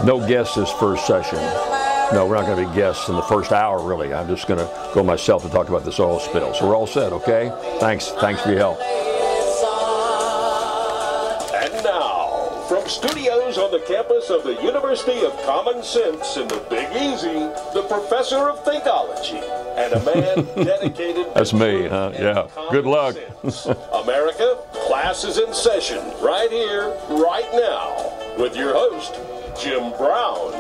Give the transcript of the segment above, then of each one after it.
No guests this first session. No, we're not going to be guests in the first hour, really. I'm just going to go myself to talk about this oil spill. So we're all set, okay? Thanks for your help. And now, from studios on the campus of the University of Common Sense in the Big Easy, the professor of Thinkology and a man dedicated to That's me, huh? Yeah. Good luck. America, class is in session right here, right now, with your host, Jim Brown.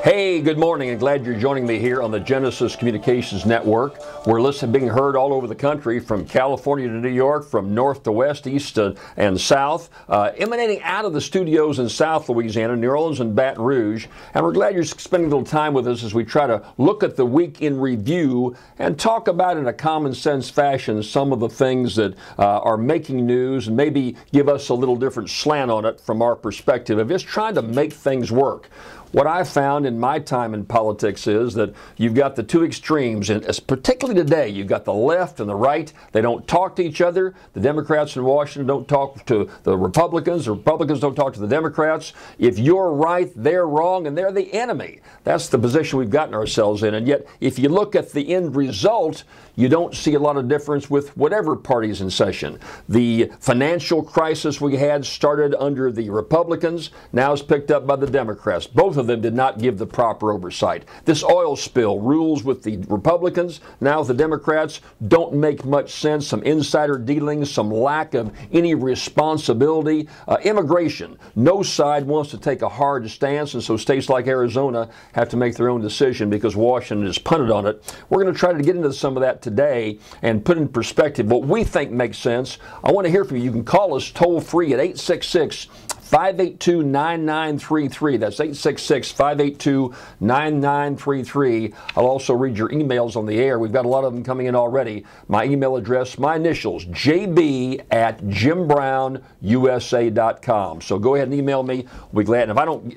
Hey, good morning, and glad you're joining me here on the Genesis Communications Network. We're being heard all over the country, from California to New York, from north to west, east and south, emanating out of the studios in South Louisiana, New Orleans, and Baton Rouge. And we're glad you're spending a little time with us as we try to look at the week in review and talk about, in a common sense fashion, some of the things that are making news, and maybe give us a little different slant on it from our perspective of just trying to make things work. What I found in my time in politics is that you've got the two extremes, and particularly today, you've got the left and the right. They don't talk to each other. The Democrats in Washington don't talk to the Republicans. The Republicans don't talk to the Democrats. If you're right, they're wrong, and they're the enemy. That's the position we've gotten ourselves in. And yet, if you look at the end result, you don't see a lot of difference with whatever party's in session. The financial crisis we had started under the Republicans, now is picked up by the Democrats. Both of them did not give the proper oversight. This oil spill, rules with the Republicans, now with the Democrats, don't make much sense. Some insider dealings, some lack of any responsibility. Immigration, no side wants to take a hard stance, and so states like Arizona have to make their own decision because Washington has punted on it. We're going to try to get into some of that today and put in perspective what we think makes sense. I want to hear from you. You can call us toll free at 866-582-9933. That's 866-582-9933. I'll also read your emails on the air. We've got a lot of them coming in already. My email address, my initials, jb@jimbrown.usa.com. So go ahead and email me. We'll be glad. And if I don't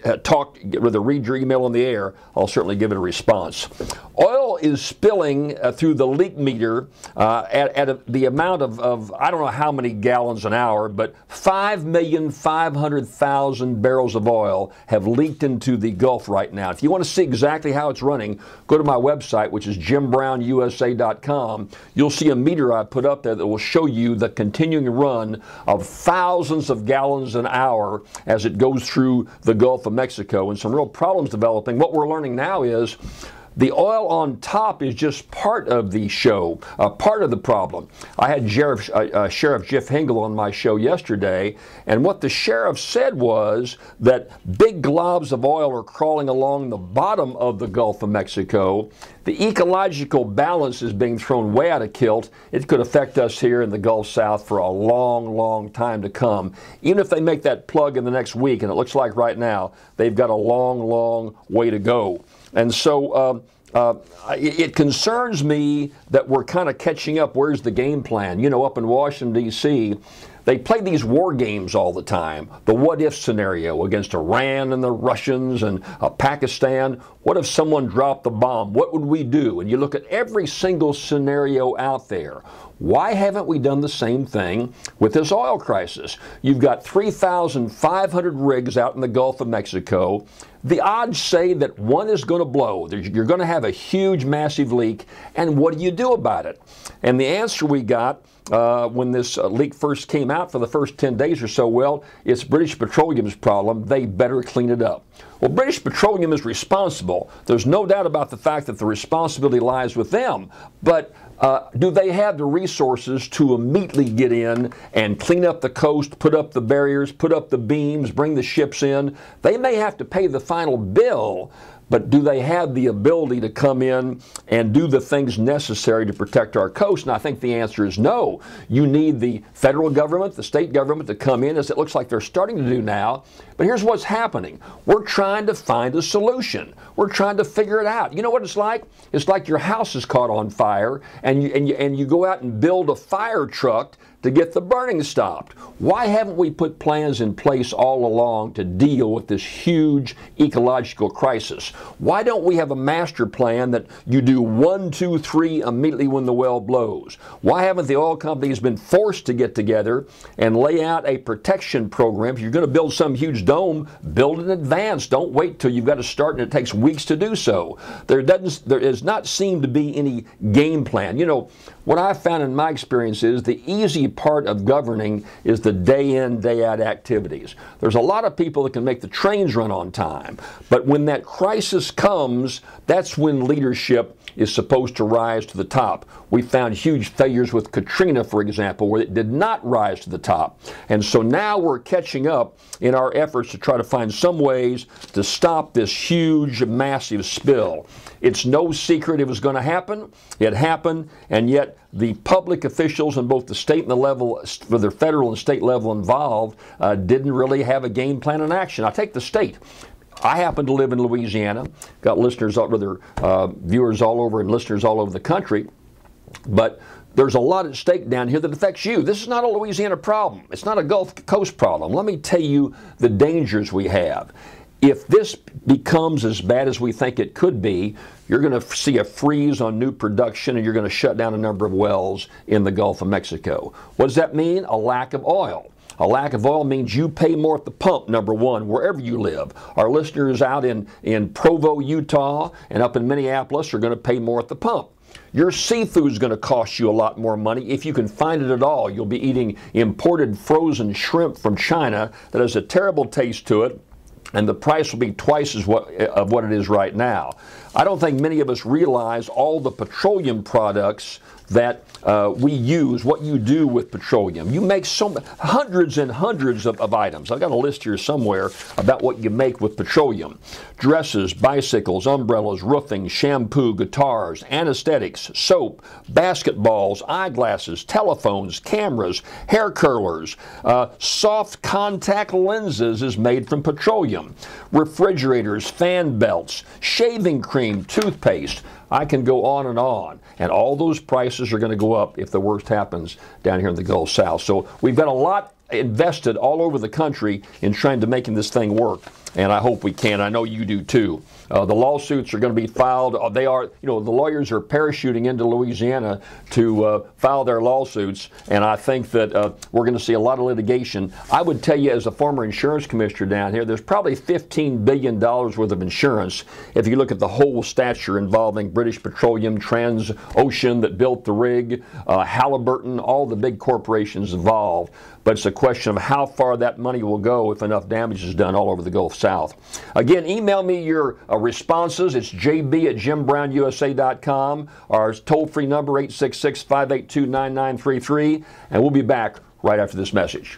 read your email on the air, I'll certainly give it a response. Oil is spilling through the leak meter at the amount of, I don't know how many gallons an hour, but 5,500,000 barrels of oil have leaked into the Gulf right now. If you want to see exactly how it's running, go to my website, which is JimBrownUSA.com. You'll see a meter I put up there that will show you the continuing run of thousands of gallons an hour as it goes through the Gulf of Mexico, and some real problems developing. What we're learning now is the oil on top is just part of the show, part of the problem. I had Sheriff Jeff Hingle on my show yesterday, and what the sheriff said was that big globs of oil are crawling along the bottom of the Gulf of Mexico. The ecological balance is being thrown way out of kilt. It could affect us here in the Gulf South for a long, long time to come. Even if they make that plug in the next week, and it looks like right now, they've got a long, long way to go. And so it concerns me that we're kind of catching up. Where's the game plan? You know, up in Washington, D.C., they play these war games all the time. The what-if scenario against Iran and the Russians and Pakistan. What if someone dropped the bomb? What would we do? And you look at every single scenario out there. Why haven't we done the same thing with this oil crisis? You've got 3,500 rigs out in the Gulf of Mexico. The odds say that one is going to blow. You're going to have a huge, massive leak. And what do you do about it? And the answer we got when this leak first came out for the first 10 days or so, well, it's British Petroleum's problem. They better clean it up. Well, British Petroleum is responsible. There's no doubt about the fact that the responsibility lies with them. But do they have the resources to immediately get in and clean up the coast, put up the barriers, put up the beams, bring the ships in? They may have to pay the final bill, but do they have the ability to come in and do the things necessary to protect our coast? And I think the answer is no. You need the federal government, the state government to come in, as it looks like they're starting to do now. But here's what's happening. We're trying to find a solution. We're trying to figure it out. You know what it's like? It's like your house is caught on fire, and you go out and build a fire truck to get the burning stopped. Why haven't we put plans in place all along to deal with this huge ecological crisis? Why don't we have a master plan that you do 1, 2, 3 immediately when the well blows? Why haven't the oil companies been forced to get together and lay out a protection program? If you're going to build some huge dome, build in advance. Don't wait till you've got to start and it takes weeks to do so. There does not seem to be any game plan. You know, what I've found in my experience is the easy part of governing is the day in, day out activities. There's a lot of people that can make the trains run on time, but when that crisis comes, that's when leadership is supposed to rise to the top. We found huge failures with Katrina, for example, where it did not rise to the top. And so now we're catching up in our efforts to try to find some ways to stop this huge, massive spill. It's no secret it was going to happen. It happened, and yet the public officials on both the state and the level, for the federal and state level involved, didn't really have a game plan in action. I'll take the state. I happen to live in Louisiana, got listeners, viewers all over and listeners all over the country, but there's a lot at stake down here that affects you. This is not a Louisiana problem. It's not a Gulf Coast problem. Let me tell you the dangers we have. If this becomes as bad as we think it could be, you're going to see a freeze on new production and you're going to shut down a number of wells in the Gulf of Mexico. What does that mean? A lack of oil. A lack of oil means you pay more at the pump, number one, wherever you live. Our listeners out in Provo, Utah, and up in Minneapolis are going to pay more at the pump. Your seafood is going to cost you a lot more money if you can find it at all. You'll be eating imported frozen shrimp from China that has a terrible taste to it, and the price will be twice of what it is right now. I don't think many of us realize all the petroleum products that we use, what you do with petroleum. You make hundreds and hundreds of items. I've got a list here somewhere about what you make with petroleum. Dresses, bicycles, umbrellas, roofing, shampoo, guitars, anesthetics, soap, basketballs, eyeglasses, telephones, cameras, hair curlers, soft contact lenses is made from petroleum. Refrigerators, fan belts, shaving cream, toothpaste. I can go on, and all those prices are going to go up if the worst happens down here in the Gulf South. So we've got a lot invested all over the country in trying to making this thing work, and I hope we can. I know you do too. The lawsuits are going to be filed. The lawyers are parachuting into Louisiana to file their lawsuits, and I think that we're going to see a lot of litigation. I would tell you, as a former insurance commissioner down here, there's probably $15 billion worth of insurance if you look at the whole stature involving British Petroleum, Transocean that built the rig, Halliburton, all the big corporations involved. But it's a question of how far that money will go if enough damage is done all over the Gulf South. Again, email me your responses. It's jb@jimbrownUSA.com. Our toll-free number, 866-582-9933. And we'll be back right after this message.